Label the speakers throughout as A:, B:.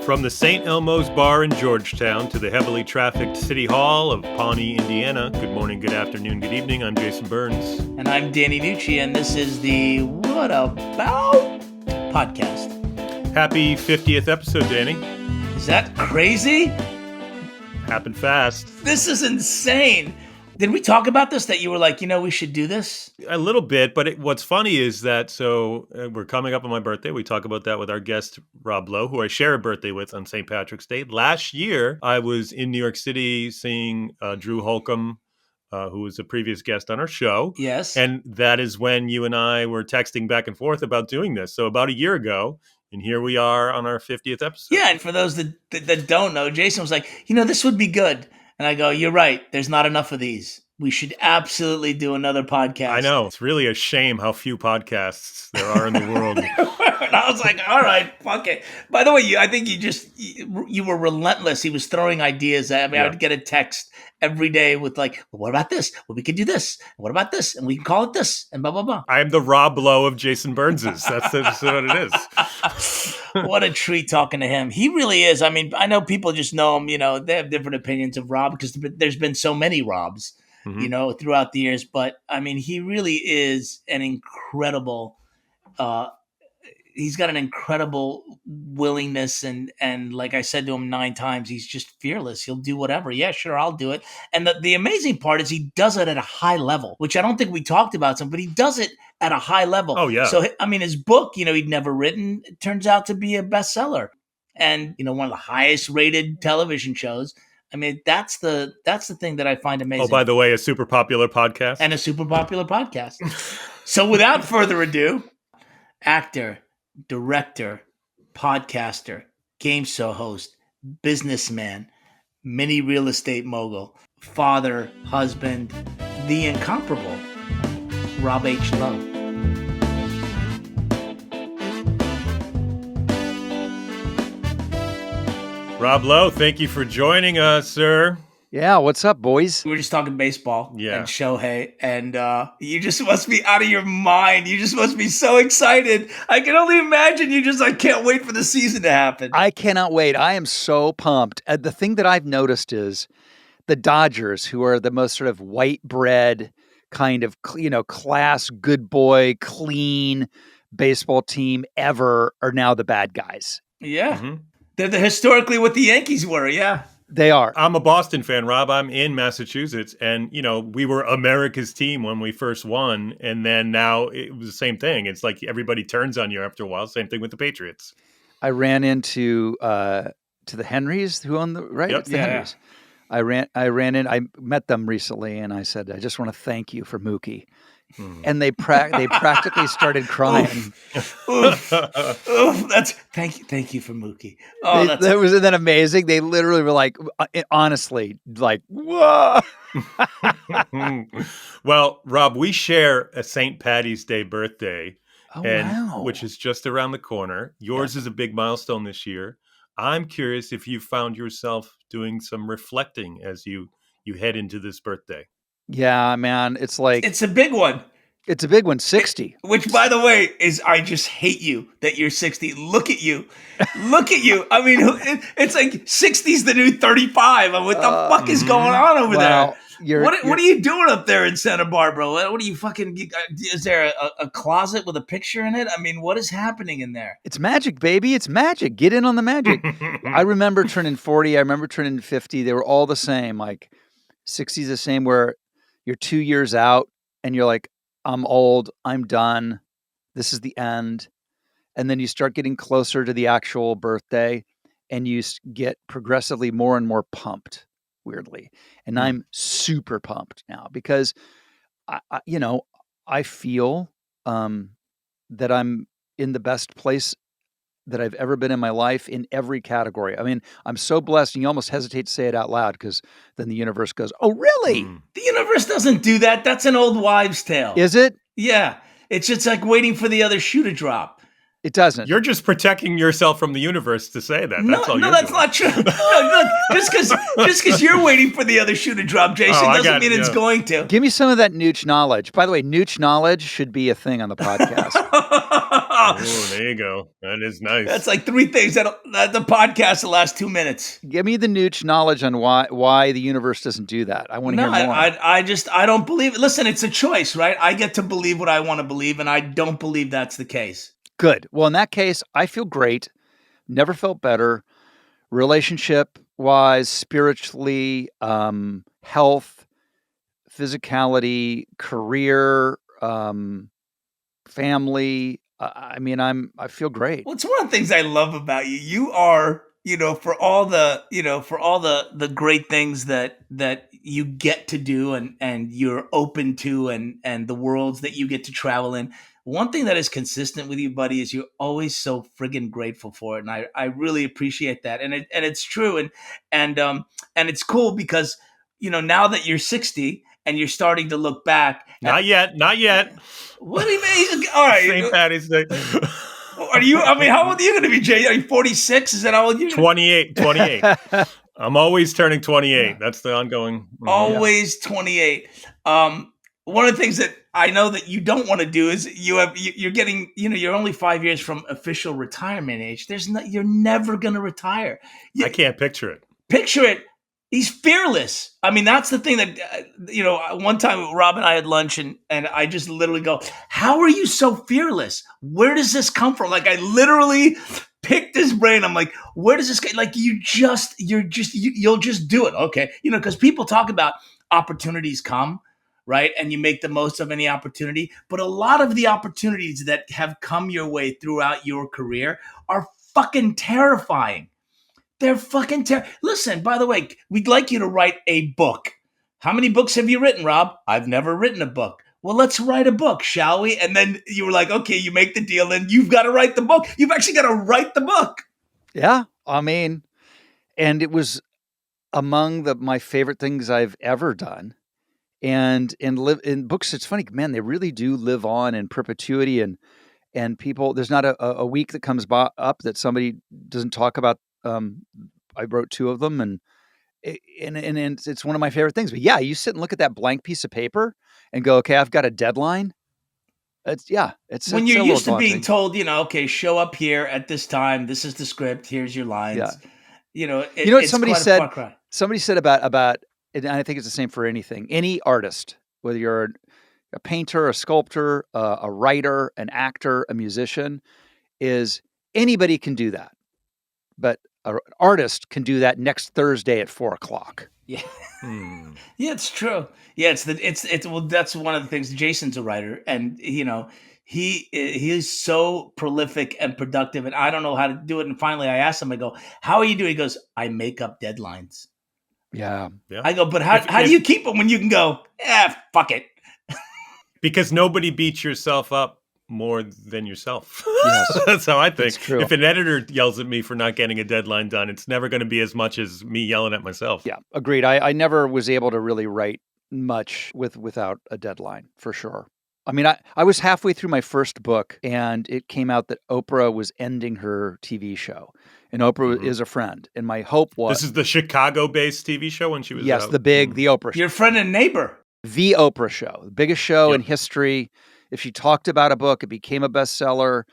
A: From the St. Elmo's Bar in Georgetown to the heavily trafficked City Hall of Pawnee, Indiana. Good morning, good afternoon, good evening. I'm Jason Burns.
B: And I'm Danny Nucci, and this is the What About podcast.
A: Happy 50th episode, Danny.
B: Is that crazy?
A: Happened fast.
B: This is insane. Did we talk about this, that you were like, we should do this?
A: A little bit, but what's funny is that, we're coming up on my birthday. We talk about that with our guest, Rob Lowe, who I share a birthday with on St. Patrick's Day. Last year, I was in New York City seeing Drew Holcomb, who was a previous guest on our show.
B: Yes.
A: And that is when you and I were texting back and forth about doing this. So about a year ago, and here we are on our 50th episode.
B: Yeah, and for those that don't know, Jason was like, this would be good. And I go, you're right. There's not enough of these. We should absolutely do another podcast.
A: I know. It's really a shame how few podcasts there are in the world.
B: And I was like, all right, fuck it. By the way, I think you were relentless. He was throwing ideas at me. I would get a text every day with like, well, what about this? Well, we could do this. What about this? And we can call it this and blah, blah, blah.
A: I am the Rob Lowe of Jason Burns's. That's what it is.
B: What a treat talking to him. He really is. I mean, I know people just know him, they have different opinions of Rob because there's been so many Robs, throughout the years. But I mean, he really is an incredible, he's got an incredible willingness. And like I said to him 9 times, he's just fearless. He'll do whatever. Yeah, sure, I'll do it. And the amazing part is he does it at a high level, which I don't think we talked about some, but he does it at a high level.
A: Oh, yeah.
B: So, I mean, his book, he'd never written, it turns out to be a bestseller. And, one of the highest rated television shows. I mean, that's the thing that I find amazing.
A: Oh, by the way, a super popular podcast.
B: And a super popular podcast. So without further ado, actor, director, podcaster, game show host, businessman, mini real estate mogul, father, husband, the incomparable Rob H. Lowe.
A: Rob Lowe, thank you for joining us, sir.
C: Yeah, what's up, boys?
B: We were just talking baseball and
A: Yeah.
B: Shohei, and you just must be out of your mind. You just must be so excited. I can only imagine I can't wait for the season to happen.
C: I cannot wait. I am so pumped. The thing that I've noticed is the Dodgers, who are the most sort of white bread kind of, class, good boy, clean baseball team ever, are now the bad guys.
B: Yeah. Mm-hmm. They're historically what the Yankees were, yeah.
C: They are.
A: I'm a Boston fan, Rob. I'm in Massachusetts, and, we were America's team when we first won, and then now it was the same thing. It's like everybody turns on you after a while. Same thing with the Patriots.
C: I ran into to the Henrys, who own the, right?
A: Yep.
C: It's the Henrys. I ran in, I met them recently, and I said, I just want to thank you for Mookie. And they practically started crying.
B: Oof. That's thank you for Mookie. Oh,
C: Wasn't that amazing? They literally were like, honestly, like, whoa.
A: Well, Rob, we share a St. Patty's Day birthday, which is just around the corner. Yours is a big milestone this year. I'm curious if you found yourself doing some reflecting as you head into this birthday.
C: Yeah, man. It's like...
B: It's a big one.
C: It's a big one, 60.
B: Which, by the way, I just hate you that you're 60. Look at you. Look at you. I mean, it's like 60's the new 35. What the fuck is going on over there? What are you doing up there in Santa Barbara? What are you fucking... Is there a closet with a picture in it? I mean, what is happening in there?
C: It's magic, baby. It's magic. Get in on the magic. I remember turning 40. I remember turning 50. They were all the same. Like 60's the same where... You're 2 years out and you're like, I'm old, I'm done. This is the end. And then you start getting closer to the actual birthday and you get progressively more and more pumped, weirdly. And I'm super pumped now because, I feel that I'm in the best place that I've ever been in my life in every category. I mean, I'm so blessed, and you almost hesitate to say it out loud because then the universe goes, oh, really?
B: The universe doesn't do that. That's an old wives' tale.
C: Is it?
B: Yeah. It's just like waiting for the other shoe to drop.
C: It doesn't.
A: You're just protecting yourself from the universe to say that. That's all you're
B: that's
A: doing.
B: Not true. No, look, just because you're waiting for the other shoe to drop, Jason, doesn't mean it's going to.
C: Give me some of that nooch knowledge. By the way, nooch knowledge should be a thing on the podcast.
A: Oh, there you go. That is nice.
B: That's like three things that the podcast the last 2 minutes.
C: Give me the nooch knowledge on why the universe doesn't do that. I want to hear more.
B: I don't believe it. Listen, it's a choice, right? I get to believe what I want to believe, and I don't believe that's the case.
C: Good. Well, in that case, I feel great. Never felt better. Relationship wise, spiritually, health, physicality, career, family. I feel great.
B: Well, it's one of the things I love about you. You are, for all the great things that you get to do and you're open to and the worlds that you get to travel in. One thing that is consistent with you, buddy, is you're always so friggin' grateful for it, and I really appreciate that. And it's true, and it's cool because now that you're 60 and you're starting to look back.
A: Not yet.
B: What do you mean? All right,
A: St. Patty's Day.
B: Are you? I mean, how old are you going to be, Jay? Are you 46? Is that how old you?
A: 28. I'm always turning 28. That's the ongoing.
B: Always 28. One of the things that I know that you don't want to do is you're getting, you're only 5 years from official retirement age. You're never going to retire.
A: I can't picture it.
B: Picture it. He's fearless. I mean, that's the thing that, one time Rob and I had lunch and I just literally go, how are you so fearless? Where does this come from? Like, I literally picked his brain. I'm like, where does this get? Like, you'll just do it. Okay. Because people talk about opportunities come, right? And you make the most of any opportunity. But a lot of the opportunities that have come your way throughout your career are fucking terrifying. They're fucking terrible. Listen, by the way, we'd like you to write a book. How many books have you written, Rob? I've never written a book. Well, let's write a book, shall we? And then you were like, okay, you make the deal and you've got to write the book. You've actually got to write the book.
C: Yeah. I mean, and it was among my favorite things I've ever done. And in books, it's funny, man, they really do live on in perpetuity and people, there's not a week that comes up that somebody doesn't talk about. I wrote 2 of them and it's one of my favorite things. But yeah, you sit and look at that blank piece of paper and go, okay, I've got a deadline. It's
B: when you're used to being told, okay, show up here at this time. This is the script. Here's your lines.
C: Yeah. What somebody said? Somebody said about, and I think it's the same for anything. Any artist, whether you're a painter, a sculptor, a writer, an actor, a musician, is anybody can do that. But an artist can do that next Thursday at 4:00.
B: Yeah. Yeah, it's true. Yeah, well, that's one of the things. Jason's a writer and he is so prolific and productive and I don't know how to do it. And finally I asked him, I go, how are you doing? He goes, I make up deadlines.
C: Yeah.
B: I go, but how do you keep them when you can go, fuck it?
A: Because nobody beats yourself up more than yourself.
C: Yes.
A: That's how I think.
C: It's true.
A: If an editor yells at me for not getting a deadline done, it's never going to be as much as me yelling at myself.
C: Yeah, agreed. I never was able to really write much without a deadline, for sure. I mean, I was halfway through my first book and it came out that Oprah was ending her TV show. And Oprah is a friend. And my hope was...
A: This is the Chicago-based TV show when she was
C: Yes,
A: out.
C: the Oprah show.
B: Your friend and neighbor.
C: The Oprah show. The biggest show in history. If she talked about a book, it became a bestseller.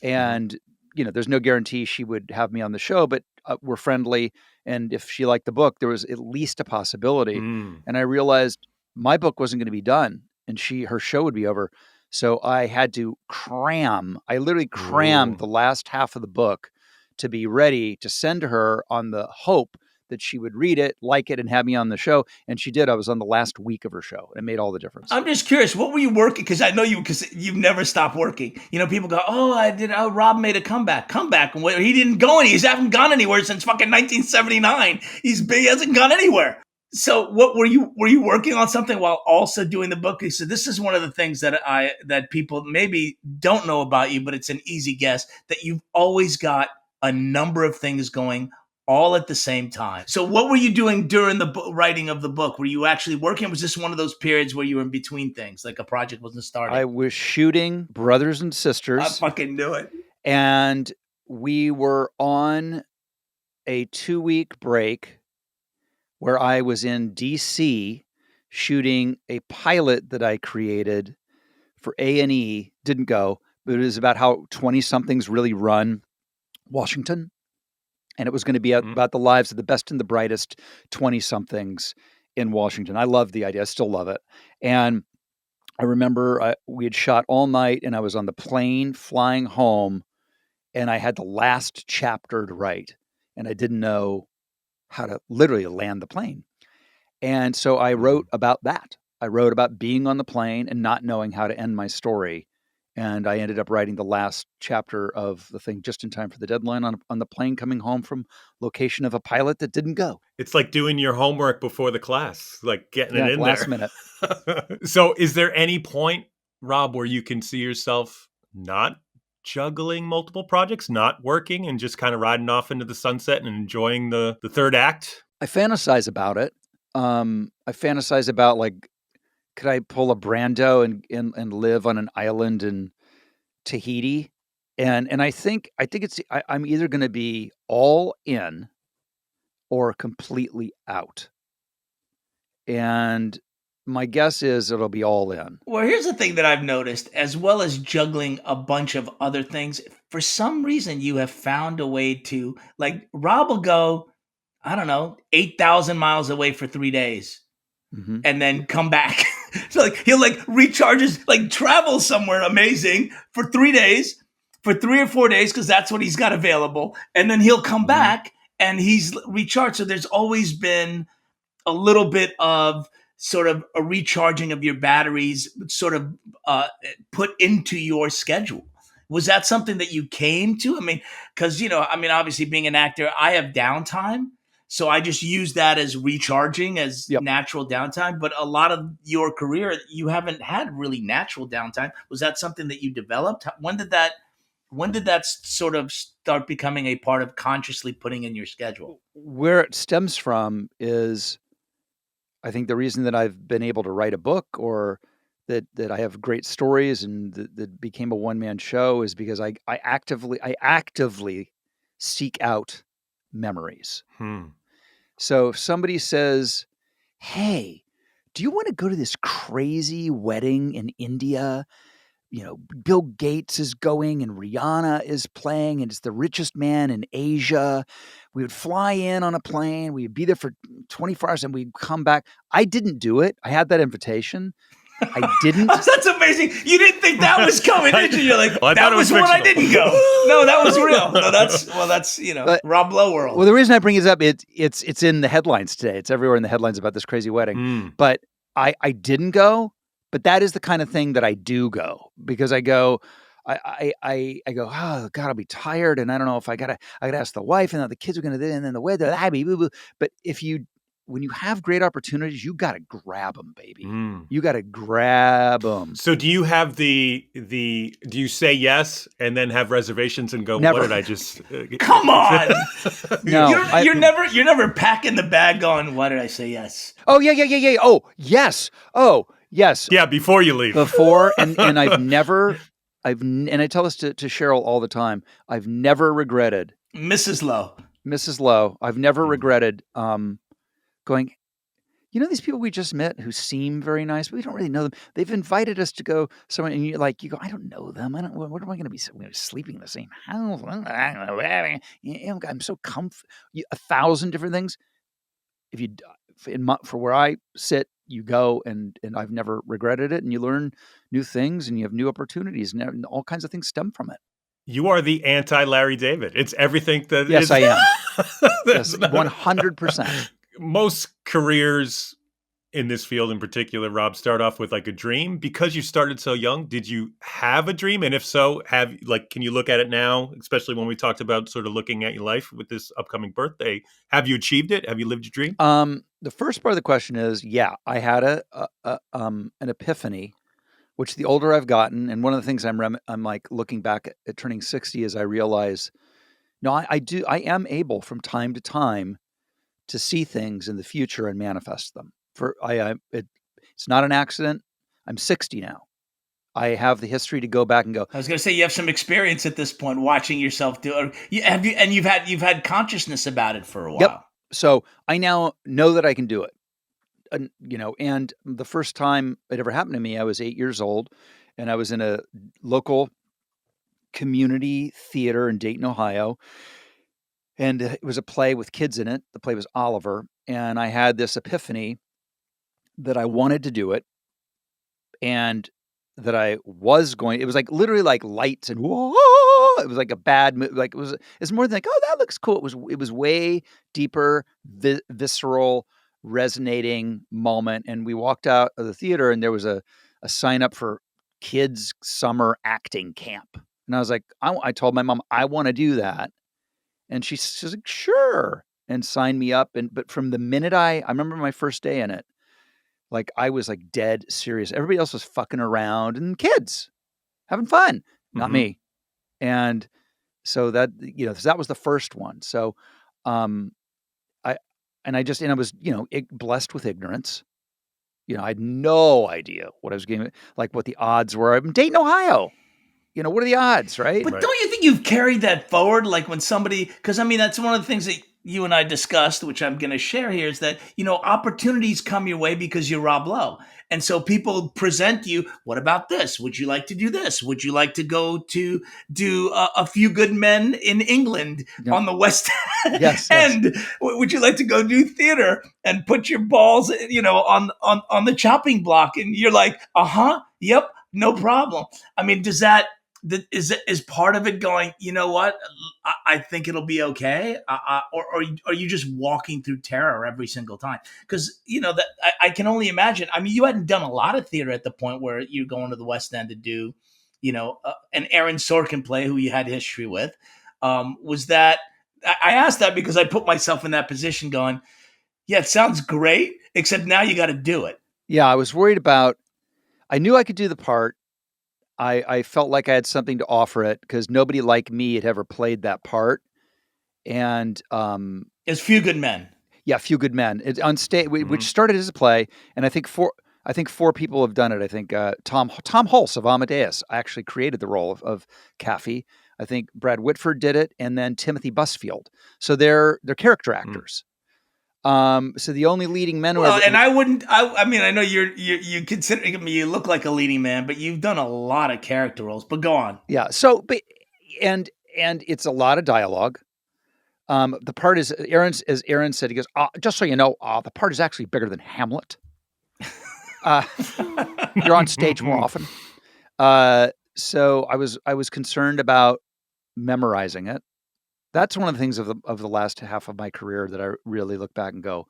C: And, there's no guarantee she would have me on the show, but we're friendly. And if she liked the book, there was at least a possibility. And I realized my book wasn't going to be done and her show would be over. So I had to I literally crammed the last half of the book to be ready to send to her on the hope that she would read it, like it, and have me on the show. And she did. I was on the last week of her show. It made all the difference.
B: I'm just curious, what were you working? Because I know because you've never stopped working. People go, Rob made a comeback. He didn't go he hasn't gone anywhere since fucking 1979. He hasn't gone anywhere. So what were you working on something while also doing the book? So this is one of the things that people maybe don't know about you, but it's an easy guess that you've always got a number of things going all at the same time. So what were you doing during the writing of the book? Were you actually working? Was this one of those periods where you were in between things, like a project wasn't starting?
C: I was shooting Brothers and Sisters.
B: I fucking knew it.
C: And we were on a 2-week break where I was in DC shooting a pilot that I created for A&E. Didn't go, It was about how 20-somethings really run Washington. And it was going to be about the lives of the best and the brightest 20-somethings in Washington. I love the idea. I still love it. And I remember we had shot all night, and I was on the plane flying home, and I had the last chapter to write, and I didn't know how to literally land the plane. And so I wrote about that. I wrote about being on the plane and not knowing how to end my story. And I ended up writing the last chapter of the thing just in time for the deadline on the plane coming home from location of a pilot that didn't go.
A: It's like doing your homework before the class, like getting it in
C: last
A: there.
C: Minute.
A: So is there any point, Rob, where you can see yourself not juggling multiple projects, not working, and just kind of riding off into the sunset and enjoying the third act?
C: I fantasize about it. I fantasize about, like, could I pull a Brando and live on an island in Tahiti? And I think I'm either going to be all in or completely out. And my guess is it'll be all in.
B: Well, here's the thing that I've noticed, as well as juggling a bunch of other things, for some reason you have found a way to, like, Rob will go, I don't know, 8,000 miles away for 3 days and then come back. So like he'll like recharges, like travel somewhere amazing for 3 days, for 3 or 4 days, because that's what he's got available. And then he'll come back and he's recharged. So there's always been a little bit of sort of a recharging of your batteries sort of put into your schedule. Was that something that you came to? I mean, because, obviously being an actor, I have downtime. So I just use that as recharging, as natural downtime. But a lot of your career, you haven't had really natural downtime. Was that something that you developed? When did that sort of start becoming a part of consciously putting in your schedule?
C: Where it stems from is, I think the reason that I've been able to write a book, or that I have great stories and that became a one-man show, is because I actively seek out memories. So if somebody says, hey, do you want to go to this crazy wedding in India? Bill Gates is going and Rihanna is playing and it's the richest man in Asia. We would fly in on a plane. We'd be there for 24 hours and we'd come back. I didn't do it. I had that invitation. I didn't.
B: That's amazing. You didn't think that was coming, did you? You're like,
A: well,
B: that was when I didn't go. No, that was real. No, that's
C: but,
B: Rob Lowe world.
C: Well, the reason I bring it up, it's in the headlines today. It's everywhere in the headlines about this crazy wedding. But I didn't go. But that is the kind of thing that I do go, because I go, I go, oh God, I'll be tired, and I don't know if I gotta ask the wife, and then the kids are gonna, and then the weather, but when you have great opportunities, you gotta grab them, baby. You gotta grab them.
A: So do you have do you say yes and then have reservations and go,
C: never.
A: What did I just
B: come on?
C: No,
B: you're never packing the bag going, why did I say yes?
C: Oh yeah. Oh yes. Yes.
A: Yeah, before you leave.
C: Before, and I've never, and I tell this to Cheryl all the time, I've never regretted.
B: Mrs.
C: Lowe, I've never regretted going, these people we just met who seem very nice, but we don't really know them. They've invited us to go somewhere, and you go, I don't know them. What am I going to be sleeping in the same house? I'm so comfy. 1,000 different things. For where I sit, you go, and I've never regretted it, and you learn new things, and you have new opportunities, and all kinds of things stem from it.
A: You are the anti-Larry David. It's everything that
C: yes,
A: is.
C: I am. Yes, 100%.
A: Most careers in this field in particular, Rob, start off with like a dream. Because you started so young, did you have a dream? And if so, can you look at it now, especially when we talked about sort of looking at your life with this upcoming birthday? Have you achieved it? Have you lived your dream?
C: The first part of the question is, yeah, I had an epiphany, which the older I've gotten, and one of the things I'm like looking back at turning 60 is I realize, no, I am able from time to time to see things in the future and manifest them. It's not an accident. I'm 60 now. I have the history to go back and go.
B: I was going to say, you have some experience at this point watching yourself do it. And you've had consciousness about it for a while.
C: Yep. So I now know that I can do it. And the first time it ever happened to me, I was 8 years old, and I was in a local community theater in Dayton, Ohio. And it was a play with kids in it. The play was Oliver. And I had this epiphany that I wanted to do it, and that I was going. It was like literally like lights and whoa. It was like a bad like it was. It's more than like, oh, that looks cool. It was way deeper, visceral, resonating moment. And we walked out of the theater, and there was a sign up for kids summer acting camp. And I was like, I told my mom I want to do that, and she's like, sure, and signed me up. And but from the minute I remember my first day in it. Like, I was, like, dead serious. Everybody else was fucking around and kids having fun, not me. And so that, that was the first one. So, I was, blessed with ignorance. I had no idea what I was getting, like, what the odds were. I'm in Dayton, Ohio. What are the odds, right?
B: But don't you think you've carried that forward? Like when somebody, because I mean, that's one of the things that you and I discussed, which I'm going to share here, is that, opportunities come your way because you're Rob Lowe. And so people present you, what about this? Would you like to do this? Would you like to go to do A Few Good Men in England on the West End? Yes. Would you like to go do theater and put your balls, on the chopping block? And you're like, yep, no problem. I mean, is part of it going, you know what? I think it'll be okay, or are you just walking through terror every single time? Because that I can only imagine. I mean, you hadn't done a lot of theater at the point where you're going to the West End to do, an Aaron Sorkin play who you had history with. Was that? I asked that because I put myself in that position, going, yeah, it sounds great, except now you got to do it.
C: Yeah, I was worried about. I knew I could do the part. I felt like I had something to offer it because nobody like me had ever played that part. And
B: it's Few Good Men.
C: Yeah, Few Good Men. It's on stage, which started as a play, and I think four people have done it. I think Tom Hulse of Amadeus actually created the role of Caffey. I think Brad Whitford did it, and then Timothy Busfield. So they're character actors. So the only leading men.
B: And I mean, I know you consider me. You look like a leading man, but you've done a lot of character roles. But go on.
C: Yeah. So, but and it's a lot of dialogue. The part is as Aaron said, he goes, just so you know, the part is actually bigger than Hamlet. You're on stage more often. So I was concerned about memorizing it. That's one of the things of the last half of my career that I really look back and go,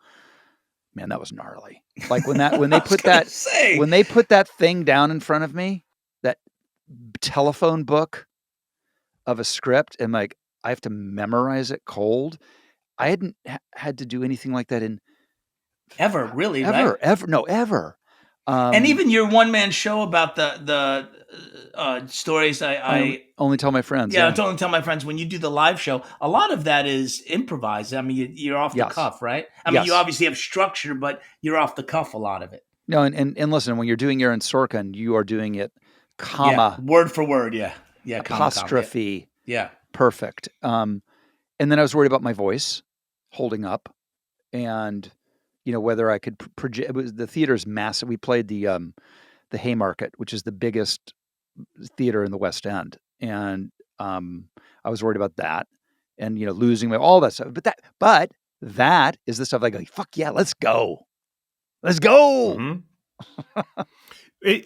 C: man, that was gnarly. Like when they put that thing down in front of me, that telephone book of a script, and like I have to memorize it cold. I hadn't had to do anything like that in
B: ever, really,
C: ever,
B: right?
C: Ever.
B: And even your one-man show about the stories I
C: only tell my friends.
B: Yeah, I only tell my friends. When you do the live show, a lot of that is improvised. I mean, you're off the cuff, right? I mean, you obviously have structure, but you're off the cuff a lot of it.
C: No, and listen, when you're doing Aaron Sorkin, you are doing it comma,
B: word for word, yeah,
C: apostrophe,
B: comma, yeah,
C: perfect. And then I was worried about my voice holding up, and whether I could project. It was the theater's massive. We played the Haymarket, which is the biggest theater in the West End, and I was worried about that, and losing all that stuff. But that is the stuff like fuck yeah, let's go.
A: Mm-hmm.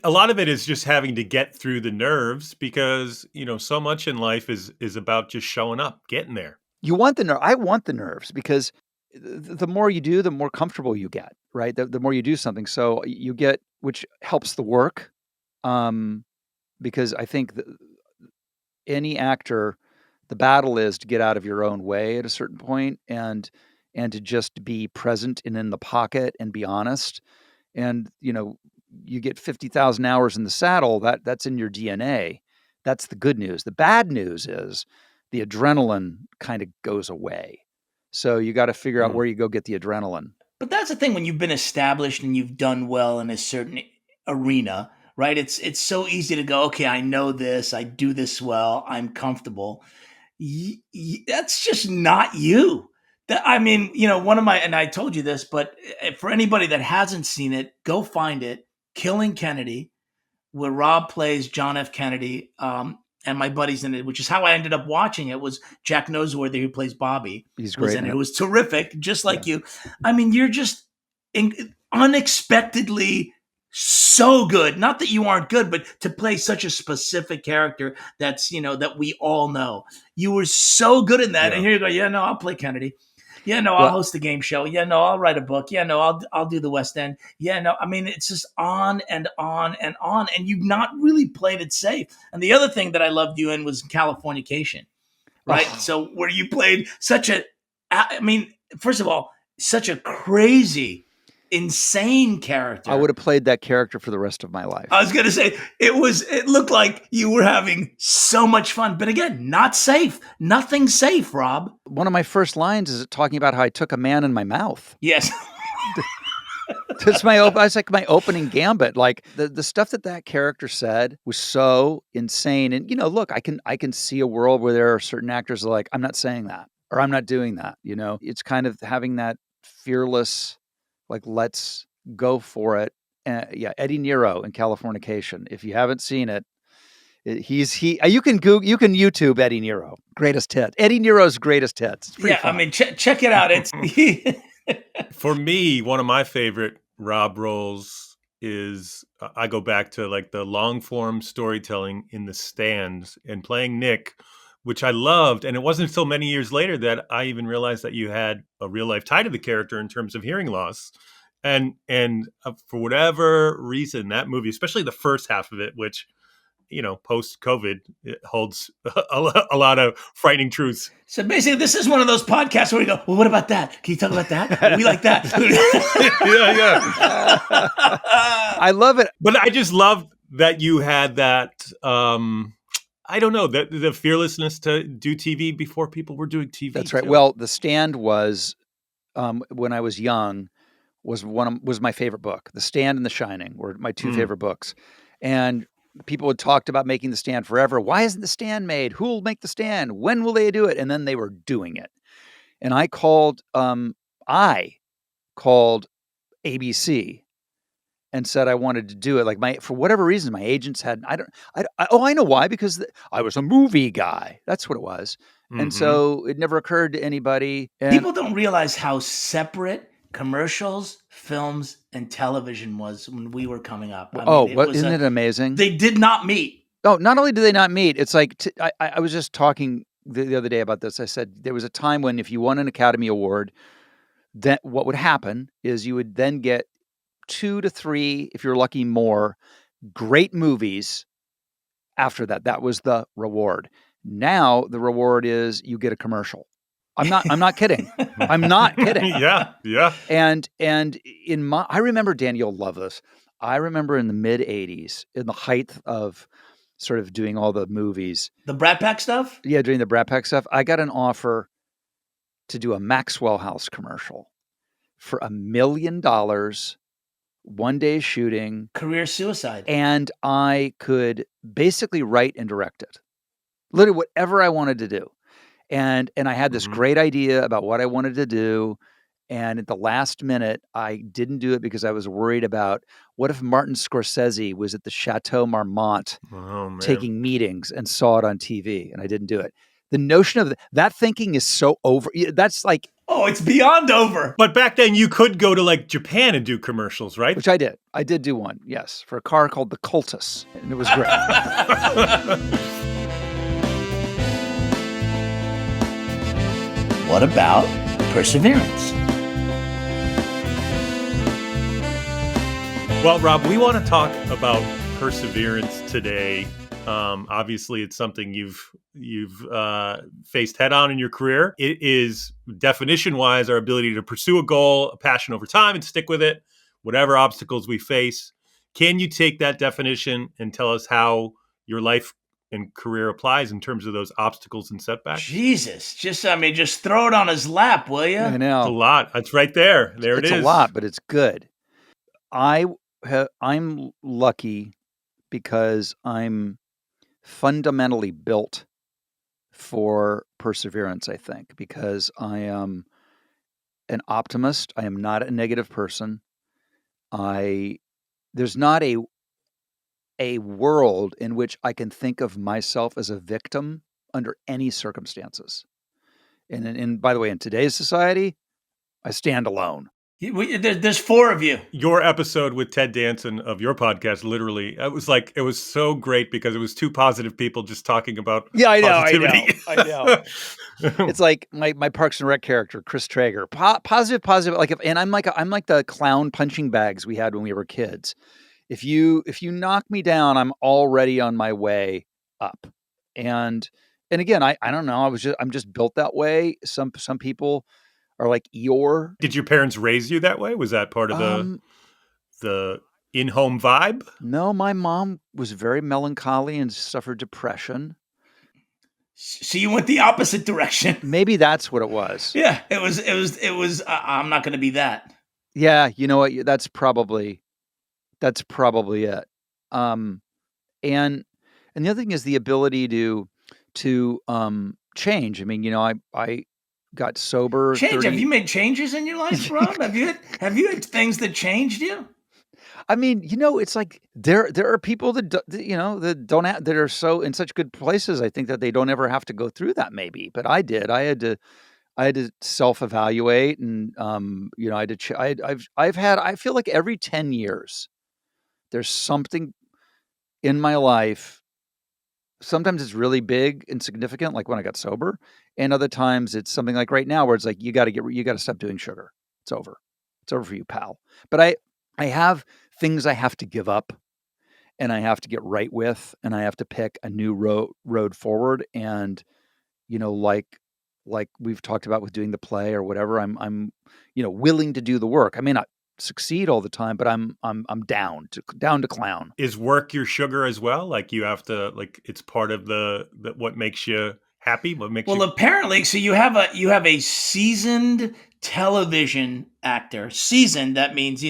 A: A lot of it is just having to get through the nerves because so much in life is about just showing up, getting there.
C: You want the nerve. I want the nerves because the more you do, the more comfortable you get, right? The more you do something, so you get, which helps the work. Because I think any actor, the battle is to get out of your own way at a certain point and to just be present and in the pocket and be honest. And you get 50,000 hours in the saddle. That's in your DNA. That's the good news. The bad news is the adrenaline kind of goes away. So you got to figure out where you go get the adrenaline.
B: But that's the thing when you've been established and you've done well in a certain arena, right? It's so easy to go, okay, I know this, I do this well, I'm comfortable. That's just not you. I mean, one of my, and I told you this, but for anybody that hasn't seen it, go find it. Killing Kennedy, where Rob plays John F. Kennedy. and my buddies in it, which is how I ended up watching it. Was Jack Noseworthy, who plays Bobby,
C: He's
B: was
C: great
B: in
C: in
B: it.
C: it.
B: It was terrific, just like you. I mean, you're just unexpectedly so good. Not that you aren't good, but to play such a specific character that's, that we all know. You were so good in that.
A: Yeah.
B: And here you go, yeah, no, I'll play Kennedy. Yeah, no, I'll
C: Well-
B: host a game show. Yeah, no, I'll write a book. Yeah, no, I'll do the West End. Yeah, no, I mean, it's just on and on and on, and you've not really played it safe. And the other thing that I loved you in was Californication, right?
C: Oh.
B: So where you played first of all, such a crazy, insane character.
C: I would have played that character for the rest of my life.
B: I was going to say, it looked like you were having so much fun, but again, not safe. Nothing safe, Rob.
C: One of my first lines is talking about how I took a man in my mouth.
B: Yes.
C: That's it's like my opening gambit. Like the stuff that character said was so insane. And look, I can see a world where there are certain actors that are like, I'm not saying that, or I'm not doing that. It's kind of having that fearless, like, let's go for it. Eddie Nero in Californication. If you haven't seen it, you can YouTube Eddie Nero greatest hit. Eddie Nero's greatest hits. It's pretty fun.
B: I mean, check it out. It's
A: For me, one of my favorite Rob roles is I go back to like the long form storytelling in The Stand and playing Nick, which I loved. And it wasn't until many years later that I even realized that you had a real life tie to the character in terms of hearing loss. And for whatever reason, that movie, especially the first half of it, which, post COVID, it holds a lot of frightening truths.
B: So basically, this is one of those podcasts where we go, well, what about that? Can you talk about that? We like that.
A: Yeah.
C: I love it.
A: But I just love that you had that, I don't know, the fearlessness to do TV before people were doing TV.
C: That's right.
A: Too.
C: Well, The Stand was, when I was young, was my favorite book. The Stand and The Shining were my two favorite books. And people had talked about making The Stand forever. Why isn't The Stand made? Who will make The Stand? When will they do it? And then they were doing it. And I called ABC and said I wanted to do it. Like for whatever reason, my agents had, I know why, because I was a movie guy. That's what it was. Mm-hmm. And so it never occurred to anybody. And
B: people don't realize how separate commercials, films, and television was when we were coming up.
C: Isn't it amazing?
B: They did not meet.
C: Oh, not only do they not meet, it's like, I was just talking the other day about this. I said, there was a time when if you won an Academy Award, then what would happen is you would then get 2 to 3, if you're lucky, more great movies after that. That was the reward. Now the reward is you get a commercial. I'm not kidding. I'm not kidding.
A: Yeah.
C: And I remember, Dan, you'll love this. I remember in the mid 80s, in the height of sort of doing all the movies.
B: The Brat Pack stuff?
C: Yeah, doing the Brat Pack stuff. I got an offer to do a Maxwell House commercial for $1 million, 1 day shooting.
B: Career suicide.
C: And I could basically write and direct it. Literally whatever I wanted to do. And I had this great idea about what I wanted to do. And at the last minute, I didn't do it because I was worried about what if Martin Scorsese was at the Chateau Marmont taking meetings and saw it on TV, and I didn't do it. The notion of that thinking is so over. That's like,
B: oh, it's beyond over.
A: But back then you could go to like Japan and do commercials, right?
C: Which I did. I did do one, yes, for a car called the Cultus, and it was great.
B: What about perseverance?
A: Well, Rob, we want to talk about perseverance today. Obviously, it's something you've faced head on in your career. It is, definition-wise, our ability to pursue a goal, a passion over time, and stick with it, whatever obstacles we face. Can you take that definition and tell us how your life and career applies in terms of those obstacles and setbacks?
B: Jesus, just throw it on his lap, will you?
C: I know.
A: It's a lot. It's right there. It is.
C: It's a lot, but it's good. I'm lucky because I'm fundamentally built for perseverance, I think, because I am an optimist. I am not a negative person. There's not a a world in which I can think of myself as a victim under any circumstances. And by the way, in today's society, I stand alone.
B: There's four of you.
A: Your episode with Ted Danson of your podcast, literally, it was so great because it was two positive people just talking about positivity.
C: I know. It's like my Parks and Rec character, Chris Traeger, positive. Like I'm like the clown punching bags we had when we were kids. If you knock me down, I'm already on my way up. And again, I don't know. I'm just built that way. Some people are like Eeyore.
A: Did your parents raise you that way? Was that part of the in-home vibe?
C: No, my mom was very melancholy and suffered depression.
B: So you went the opposite direction.
C: Maybe that's what it was.
B: Yeah, it was. I'm not going to be that.
C: Yeah, you know what? That's probably it. And the other thing is the ability to change. I mean, I got sober.
B: Change. Have you made changes in your life, Rob? Have you had things that changed you?
C: I mean, it's like there are people that that don't have, that are so in such good places. I think that they don't ever have to go through that. Maybe, but I did. I had to self-evaluate, and I had to. I feel like every 10 years, there's something in my life. Sometimes it's really big and significant, like when I got sober, and other times it's something like right now where it's like you got to stop doing sugar. It's over. It's over for you, pal. But I have things I have to give up, and I have to get right with, and I have to pick a new road forward. And like we've talked about with doing the play or whatever, I'm willing to do the work. I may not succeed all the time, but I'm down to clown.
A: Is work your sugar as well? Like you have to, like, it's part of the what makes you happy? What makes you...
B: apparently, so you have a seasoned television actor. Seasoned, that means,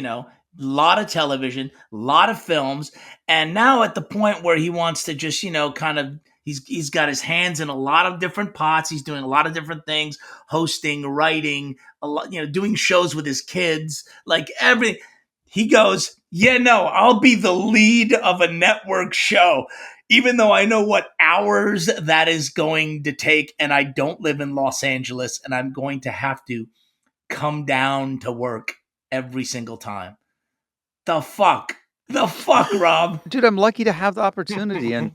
B: lot of television, lot of films, and now at the point where he wants to just, kind of, he's got his hands in a lot of different pots. He's doing a lot of different things, hosting, writing, a lot, doing shows with his kids, like everything. He goes, yeah, no, I'll be the lead of a network show, even though I know what hours that is going to take, and I don't live in Los Angeles, and I'm going to have to come down to work every single time. The fuck, Rob.
C: Dude, I'm lucky to have the opportunity. And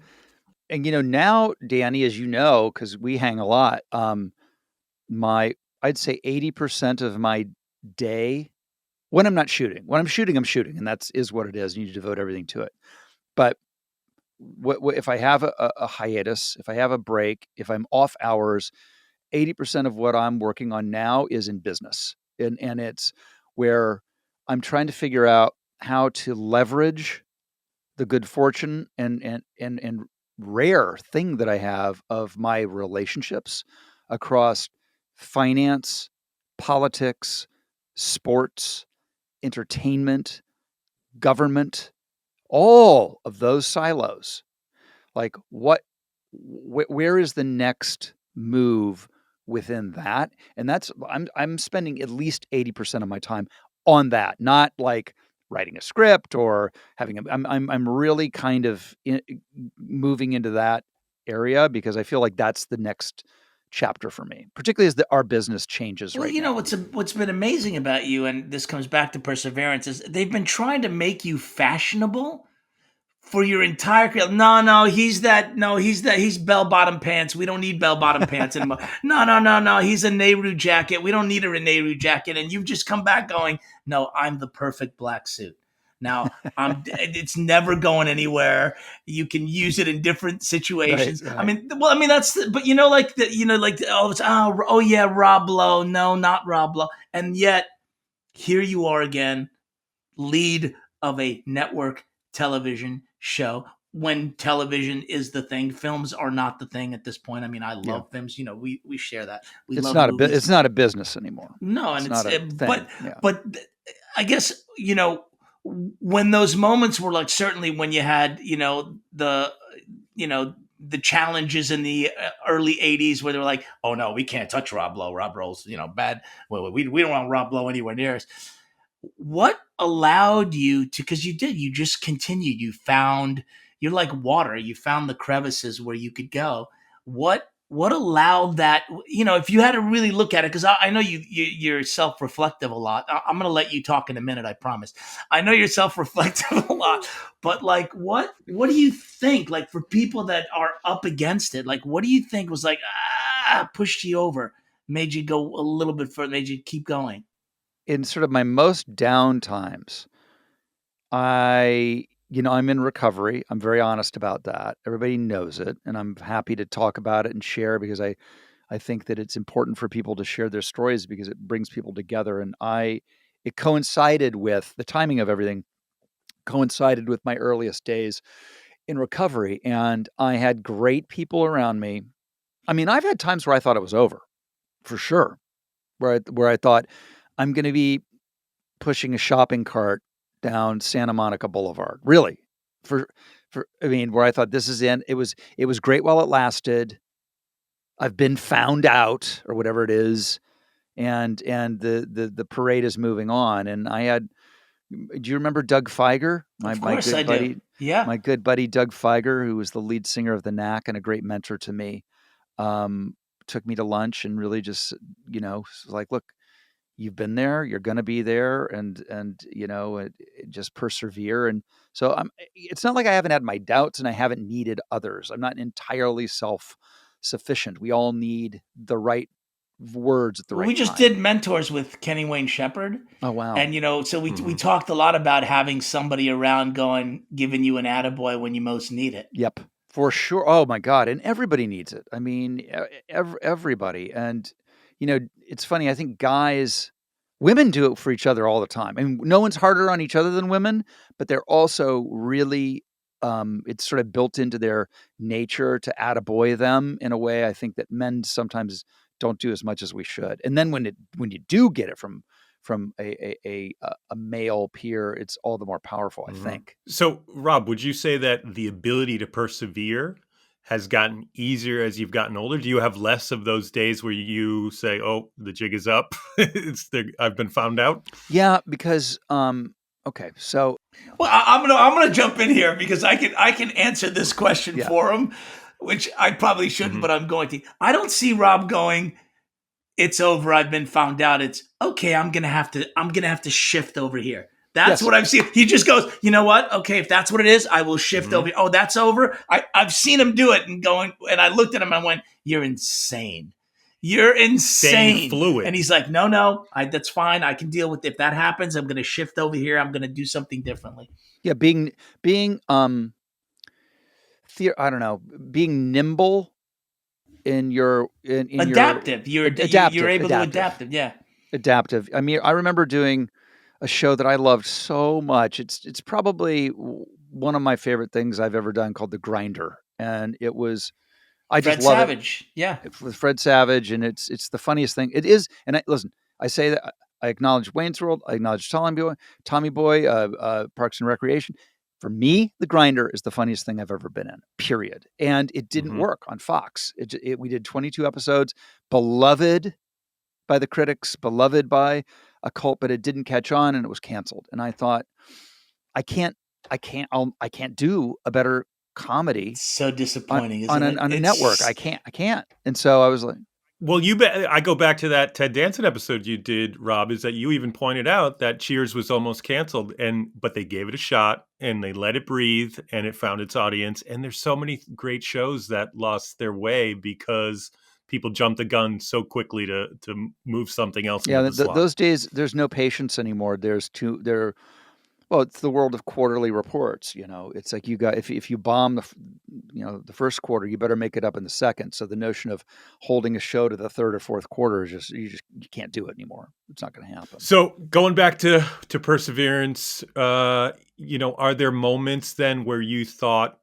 C: now, Danny, as you know, because we hang a lot, I'd say 80% of my day, when I'm not shooting, I'm shooting, and that is what it is. And you devote everything to it. But what if I have a hiatus, if I have a break, if I'm off hours, 80% of what I'm working on now is in business. And it's where I'm trying to figure out how to leverage the good fortune and rare thing that I have of my relationships across finance, politics, sports, entertainment, government, all of those silos. Like where is the next move within that? And that's, I'm spending at least 80% of my time on that, not like writing a script or having I'm really kind of moving into that area because I feel like that's the next chapter for me, particularly as our business changes right now.
B: What's been amazing about you, and this comes back to perseverance, is they've been trying to make you fashionable for your entire career. No, he's bell-bottom pants. We don't need bell-bottom pants anymore. No, he's a Nehru jacket. We don't need a Nehru jacket. And you've just come back going, no, I'm the perfect black suit. Now, it's never going anywhere. You can use it in different situations.
C: Right.
B: I mean, but oh yeah, Rob Lowe. No, not Rob Lowe. And yet, here you are again, lead of a network television show when television is the thing. Films are not the thing at this point. I mean, I love films. We share that.
C: It's not movies. It's not a business anymore.
B: No, and but I guess when those moments were like, certainly when you had the challenges in the early 80s where they were like, oh no, we can't touch Rob Lowe. Rob Lowe's bad. Well, we don't want Rob Lowe anywhere near us. What allowed you to, because you just continued, you found you're like water. You found the crevices where you could go. What allowed that? If you had to really look at it, because I know you're self-reflective a lot. I'm going to let you talk in a minute. I promise. I know you're self-reflective a lot, but like, what do you think? Like, for people that are up against it, like, what do you think was like pushed you over, made you go a little bit further, made you keep going?
C: In sort of my most down times, I'm in recovery. I'm very honest about that. Everybody knows it, and I'm happy to talk about it and share, because I think that it's important for people to share their stories, because it brings people together. And it coincided with the timing of everything, coincided with my earliest days in recovery, and I had great people around me. I mean, I've had times where I thought it was over, for sure, where I thought I'm going to be pushing a shopping cart down Santa Monica Boulevard. Really, where I thought this is in. It was great while it lasted. I've been found out, or whatever it is, and the parade is moving on. And I had. Do you remember Doug Feiger?
B: Of course I
C: Good buddy.
B: do. Yeah.
C: My good buddy Doug Feiger, who was the lead singer of the Knack and a great mentor to me, took me to lunch and really just, was like, look, you've been there, you're going to be there, and just persevere. And so it's not like I haven't had my doubts and I haven't needed others. I'm not entirely self-sufficient. We all need the right words at the right
B: We just
C: time.
B: did mentors with Kenny Wayne Shepherd.
C: Oh, wow.
B: And, so we talked a lot about having somebody around giving you an attaboy when you most need it.
C: Yep, for sure. Oh my God. And everybody needs it. I mean, everybody. And, it's funny. I think women do it for each other all the time. I mean, no one's harder on each other than women, but they're also really, it's sort of built into their nature to attaboy them in a way I think that men sometimes don't do as much as we should. And then when you do get it from a male peer, it's all the more powerful, I think.
A: So, Rob, would you say that the ability to persevere has gotten easier as you've gotten older? Do you have less of those days where you say, "Oh, the jig is up. I've been found out"?
C: Yeah, because okay, so
B: I'm gonna jump in here because I can answer this question for him, which I probably shouldn't, but I'm going to. I don't see Rob going, "It's over. I've been found out." It's okay. I'm gonna have to shift over here. That's what I've seen. He just goes, you know what? Okay, if that's what it is, I will shift over here. Oh, that's over. I've seen him do it and I looked at him and I went, "You're insane. You're insane."
A: Staying fluid.
B: And he's like, no, that's fine. I can deal with it. If that happens, I'm gonna shift over here. I'm gonna do something differently.
C: Yeah, being I don't know, being nimble in your
B: adaptive. You're able to adapt it. Yeah.
C: Adaptive. I mean, I remember doing a show that I loved so much. It's probably one of my favorite things I've ever done, called The Grinder. And it was
B: Fred Savage. Yeah.
C: With Fred Savage, and it's the funniest thing. It is, and I say that I acknowledge Wayne's World, I acknowledge Tommy Boy, Parks and Recreation. For me, The Grinder is the funniest thing I've ever been in, period. And it didn't work on Fox. We did 22 episodes, beloved by the critics, beloved by a cult, but it didn't catch on and it was canceled. And I thought, I can't do a better comedy.
B: It's so disappointing
C: on a network. I can't. And so I was like,
A: well, I go back to that Ted Danson episode you did, Rob, is that you even pointed out that Cheers was almost canceled, but they gave it a shot and they let it breathe and it found its audience. And there's so many great shows that lost their way because people jumped the gun so quickly to move something else.
C: Yeah, those days, there's no patience anymore. Well, it's the world of quarterly reports. It's like if you bomb the first quarter, you better make it up in the second. So the notion of holding a show to the third or fourth quarter is you can't do it anymore. It's not going to happen.
A: So going back to perseverance, are there moments then where you thought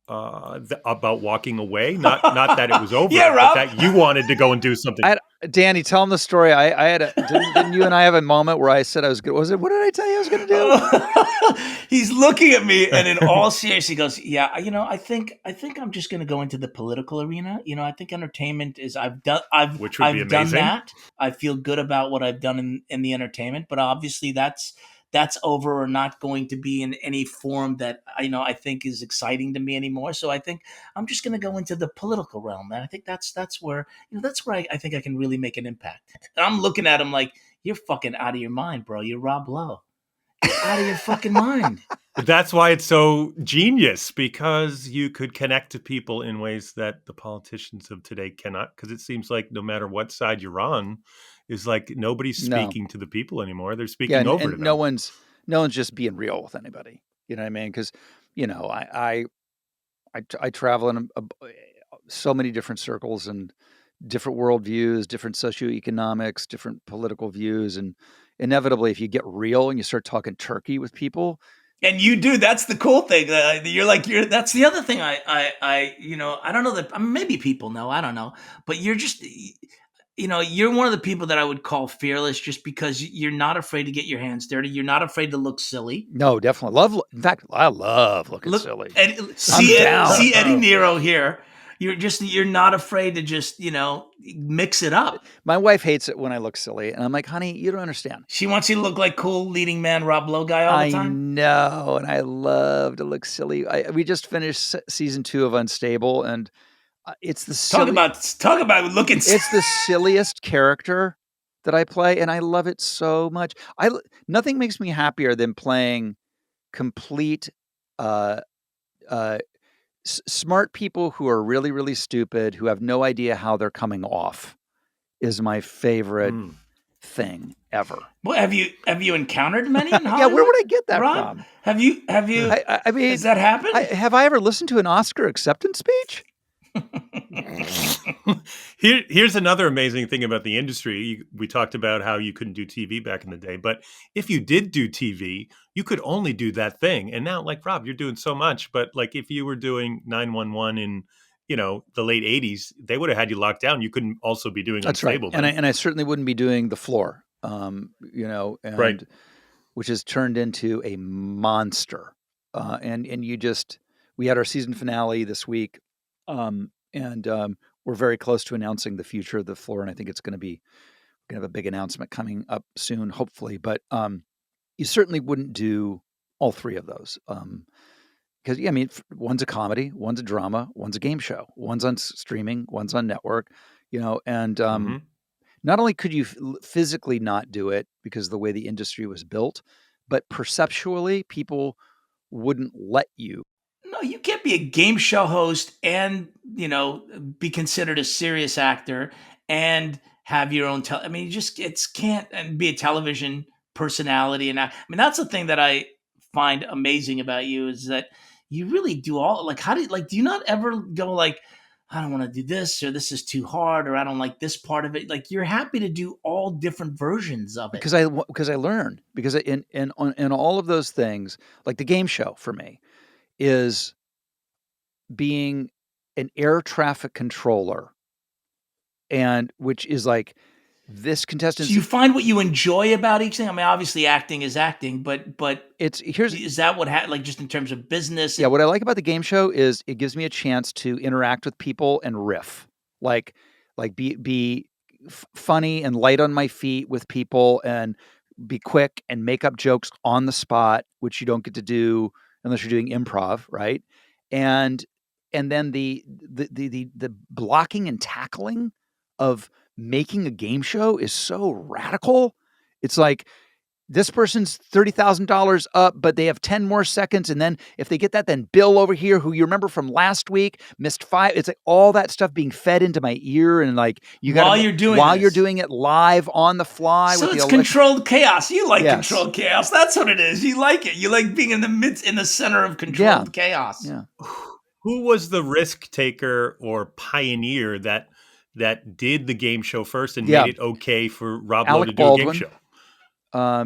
A: about walking away? Not that it was over,
B: yeah, Rob.
A: but that you wanted to go and do something.
C: Danny, tell him the story. Didn't you and I have a moment where I said I was good? What did I tell you I was going to
B: do? He's looking at me, and in all seriousness, he goes, "Yeah, I think I'm just going to go into the political arena. I think entertainment is I've done that. I feel good about what I've done in the entertainment, but obviously that's that's over or not going to be in any form that I think is exciting to me anymore. So I think I'm just going to go into the political realm, and I think that's where I think I can really make an impact. And I'm looking at him like, you're fucking out of your mind, bro. You're Rob Lowe. You're out of your fucking mind.
A: But that's why it's so genius, because you could connect to people in ways that the politicians of today cannot. Because it seems like no matter what side you're on, is like nobody's
C: No.
A: speaking to the people anymore. They're
C: Yeah,
A: speaking over to
C: and
A: them.
C: no one's just being real with anybody. You know what I mean? Because I travel in so many different circles and different worldviews, different socioeconomics, different political views, and inevitably, if you get real and you start talking turkey with people,
B: and you do. That's the cool thing. That's the other thing. I don't know that maybe people know. I don't know, but you're just. You're one of the people that I would call fearless, just because you're not afraid to get your hands dirty. You're not afraid to look silly.
C: No, definitely. In fact, I love looking silly.
B: See Eddie Nero here. You're not afraid to just, mix it up.
C: My wife hates it when I look silly, and I'm like, honey, you don't understand.
B: She wants you to look like cool leading man Rob Lowe guy all the time.
C: I know, and I love to look silly. We just finished season 2 of Unstable, and it's the
B: talk about looking.
C: It's the silliest character that I play, and I love it so much. Nothing makes me happier than playing complete smart people who are really, really stupid, who have no idea how they're coming off, is my favorite thing ever.
B: Well, have you encountered many in Hollywood?
C: Yeah, where would I get that
B: Rob?
C: from?
B: Have you?
C: I mean,
B: has that happened?
C: Have I ever listened to an Oscar acceptance speech?
A: Here's another amazing thing about the industry. We talked about how you couldn't do TV back in the day, but if you did do TV, you could only do that thing. And now, like Rob, you're doing so much. But like if you were doing 911 in the late 80s, they would have had you locked down. You couldn't also be doing
C: That's
A: Unstable.
C: Right. And I certainly wouldn't be doing The Floor,
A: right.
C: Which has turned into a monster. We had our season finale this week. We're very close to announcing the future of The Floor, and I think we're going to have a big announcement coming up soon, hopefully. But you certainly wouldn't do all 3 of those, because one's a comedy, one's a drama, one's a game show, one's on streaming, one's on network, and not only could you physically not do it because of the way the industry was built, but perceptually, people wouldn't let you.
B: No, you can't be a game show host and, be considered a serious actor and have your own can't be a television personality. And that's the thing that I find amazing about you, is that you really do all, like, do you not ever go like, I don't want to do this, or this is too hard, or I don't like this part of it. Like, you're happy to do all different versions of it.
C: Because I learned, because in all of those things, like the game show for me is being an air traffic controller, and which is like this contestant.
B: So you find what you enjoy about each thing. I mean, obviously acting is acting, but is that what like just in terms of business?
C: Yeah, what I like about the game show is it gives me a chance to interact with people and riff, like be funny and light on my feet with people, and be quick and make up jokes on the spot, which you don't get to do unless you're doing improv, right? And then the blocking and tackling of making a game show is so radical. It's like, this person's $30,000 up, but they have 10 more seconds. And then if they get that, then Bill over here, who you remember from last week, missed 5. It's like all that stuff being fed into my ear. And like,
B: while you're
C: doing it live on the fly.
B: So it's controlled chaos. You like controlled chaos. That's what it is. You like it. You like being in the center of controlled chaos.
C: Yeah.
A: Who was the risk taker or pioneer that did the game show first and made it okay for Rob Lowe to do a game show?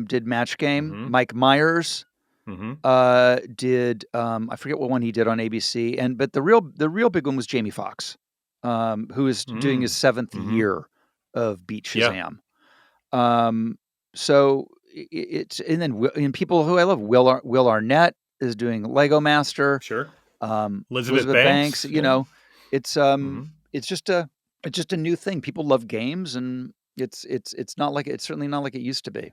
C: Did Match Game. Mike Myers did I forget what one he did on ABC, but the real big one was Jamie Foxx, who is doing his 7th year of Beat Shazam. So it's, and then people who I love, Will Arnett is doing Lego Master.
A: Sure.
C: Elizabeth Banks. It's just a new thing. People love games, and it's certainly not like it used to be.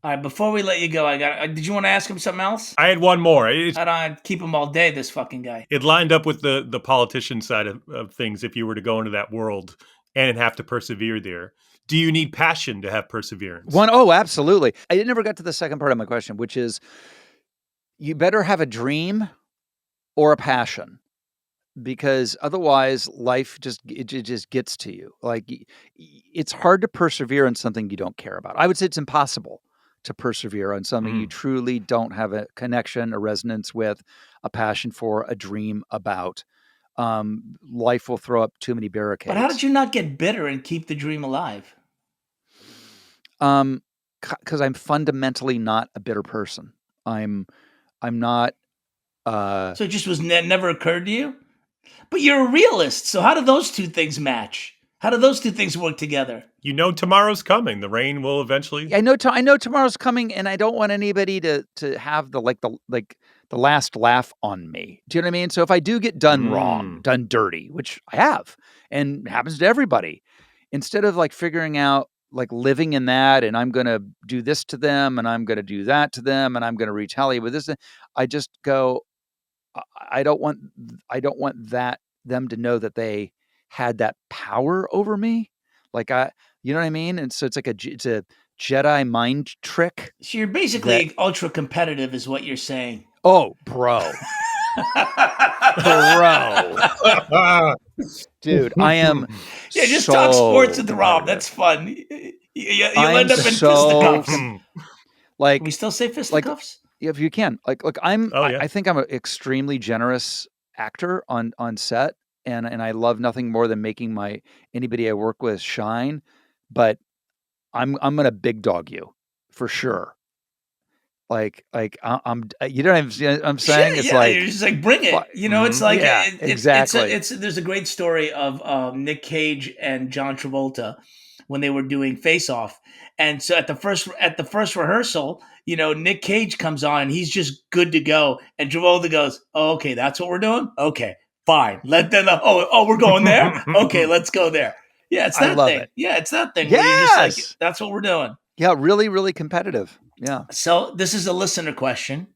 B: All right, before we let you go, did you want to ask him something else?
A: I had one more.
B: I don't keep him all day, this fucking guy.
A: It lined up with the politician side of things if you were to go into that world and have to persevere there. Do you need passion to have perseverance?
C: Oh, absolutely. I never got to the second part of my question, which is you better have a dream or a passion, because otherwise life just gets to you. Like it's hard to persevere on something you don't care about. I would say it's impossible to persevere on something you truly don't have a connection, a resonance with, a passion for, a dream about. Life will throw up too many barricades.
B: But how did you not get bitter and keep the dream alive?
C: Because I'm fundamentally not a bitter person. I'm not.
B: So it just was never occurred to you? But you're a realist, so how do those two things match? How do those two things work together?
A: You know tomorrow's coming. The rain will eventually.
C: I know tomorrow's coming, and I don't want anybody to have the last laugh on me. Do you know what I mean? So if I do get done wrong, done dirty, which I have, and happens to everybody, instead of like figuring out like living in that, and I'm going to do this to them, and I'm going to do that to them, and I'm going to retaliate with this, I just go, I don't want them to know that they had that power over me. Like you know what I mean? And so it's like it's a Jedi mind trick.
B: So you're basically ultra competitive is what you're saying.
C: Oh, bro. Dude, I am
B: just talk sports with Rob. That's fun. You'll end up in fisticuffs.
C: Like,
B: can we still say fisticuffs?
C: If you can. I think I'm an extremely generous actor on set, and I love nothing more than making anybody I work with shine, but I'm gonna big dog you for sure. I'm you know what I'm saying?
B: Shit, you're just like, bring it. It's like
C: exactly.
B: There's a great story of Nick Cage and John Travolta when they were doing Face Off. And so at the first rehearsal, Nick Cage comes on and he's just good to go. And Travolta goes, "Oh, okay, that's what we're doing? Okay, fine. Let them we're going there? Okay, let's go there." Yeah, it's that thing. Yeah, it's that thing where you're just like, that's what we're doing.
C: Yeah, really, really competitive. Yeah.
B: So this is a listener question.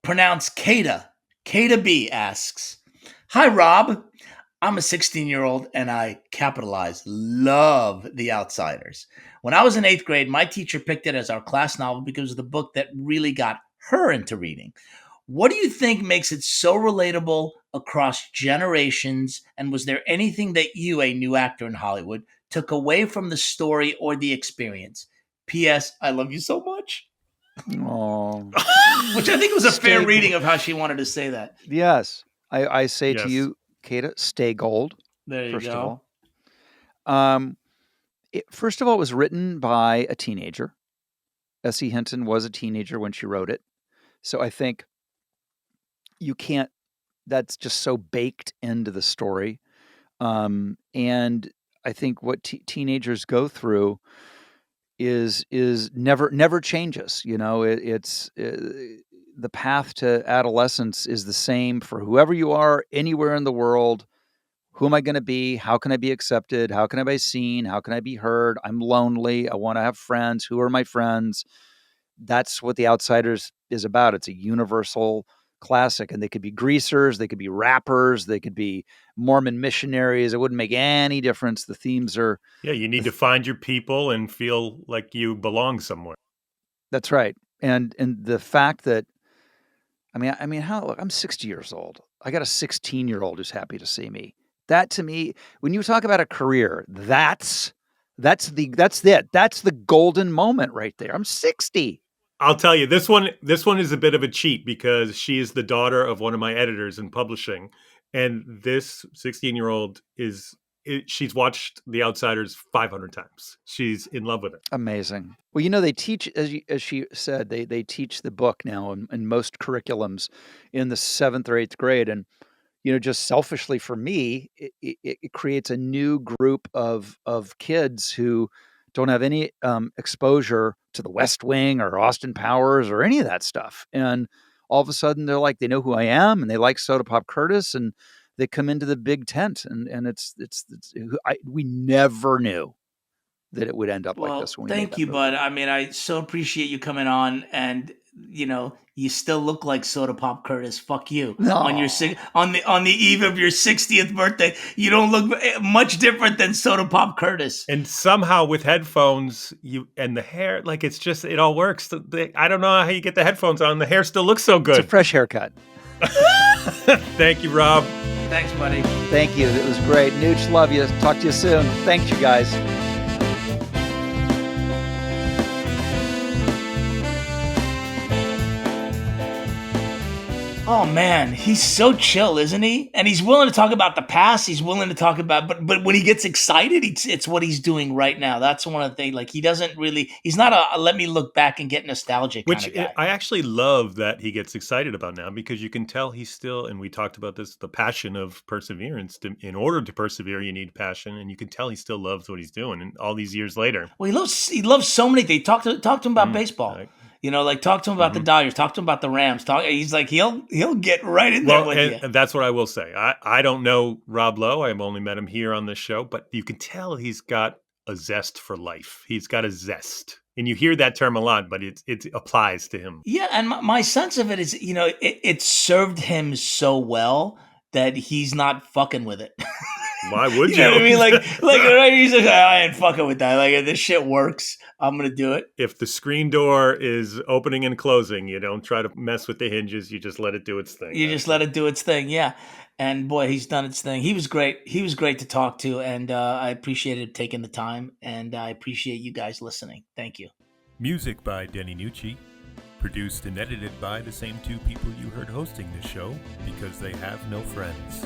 B: Pronounced Kata. Kata B asks, "Hi, Rob. I'm a 16-year-old and I love The Outsiders. When I was in 8th grade, my teacher picked it as our class novel because of the book that really got her into reading. What do you think makes it so relatable across generations? And was there anything that you, a new actor in Hollywood, took away from the story or the experience? P.S. I love you so much."
C: Oh,
B: which I think was a fair reading of how she wanted to say that.
C: Yes, I say to you, Kata, stay gold.
B: There you go.
C: First of all, it was written by a teenager. S.E. Hinton was a teenager when she wrote it, so I think you can't. That's just so baked into the story, and I think what teenagers go through is never changes. It's the path to adolescence is the same for whoever you are anywhere in the world. Who am I going to be? How can I be accepted? How can I be seen? How can I be heard? I'm lonely. I want to have friends. Who are my friends? That's what The Outsiders is about. It's a universal classic, and they could be greasers, they could be rappers, they could be Mormon missionaries. It wouldn't make any difference. The themes are
A: you need to find your people and feel like you belong somewhere.
C: That's right. And the fact that I'm 60 years old. I got a 16-year-old who's happy to see me. That to me, when you talk about a career, that's it. That's the golden moment right there. I'm 60.
A: I'll tell you, this one is a bit of a cheat because she is the daughter of one of my editors in publishing, and this 16-year-old she's watched The Outsiders 500 times. She's in love with it.
C: Amazing. Well, they teach, as she said, they teach the book now in most curriculums in the 7th or 8th grade, and just selfishly for me, it creates a new group of kids who don't have any exposure to The West Wing or Austin Powers or any of that stuff. And all of a sudden they're like, they know who I am and they like Soda Pop Curtis and they come into the big tent and we never knew. that it would end up like
B: Well,
C: this when we made
B: thank
C: that
B: you,
C: movie.
B: bud. I mean, I so appreciate you coming on, and you still look like Soda Pop Curtis. Fuck you. On your
C: No.
B: on the eve of your 60th birthday, you don't look much different than Soda Pop Curtis.
A: And somehow with headphones, and the hair, like it's just it all works. I don't know how you get the headphones on. The hair still looks so
C: It's
A: good.
C: a fresh haircut.
A: Thank you, Rob.
B: Thanks, buddy.
C: Thank you. It was great. Nooch, love you. Talk to you soon. Thanks, you guys.
B: Oh man, he's so chill, isn't he? And he's willing to talk about the past. He's willing to talk about, but when he gets excited, it's what he's doing right now. That's one of the things. Like he doesn't really. He's not a let me look back and get nostalgic kind of guy.
A: I actually love that he gets excited about now because you can tell he's still, and we talked about this, the passion of perseverance. In order to persevere, you need passion, and you can tell he still loves what he's doing. And all these years later,
B: well, he loves so many things. Talk to him about baseball. Like talk to him about the Dodgers, talk to him about the Rams. He's like he'll get right in there with you.
A: And that's what I will say. I don't know Rob Lowe. I've only met him here on this show, but you can tell he's got a zest for life. He's got a zest. And you hear that term a lot, but it applies to him.
B: Yeah, and my sense of it is, it served him so well that he's not fucking with it.
A: Why would you?
B: You know what I mean? Like he's like, I ain't fucking with that. Like, if this shit works, I'm gonna do it.
A: If the screen door is opening and closing, you don't try to mess with the hinges. You just let it do its thing.
B: You just let it do its thing, yeah. And boy, he's done its thing. He was great. He was great to talk to, and I appreciated taking the time, and I appreciate you guys listening. Thank you.
A: Music by Denny Nucci. Produced and edited by the same two people you heard hosting this show because they have no friends.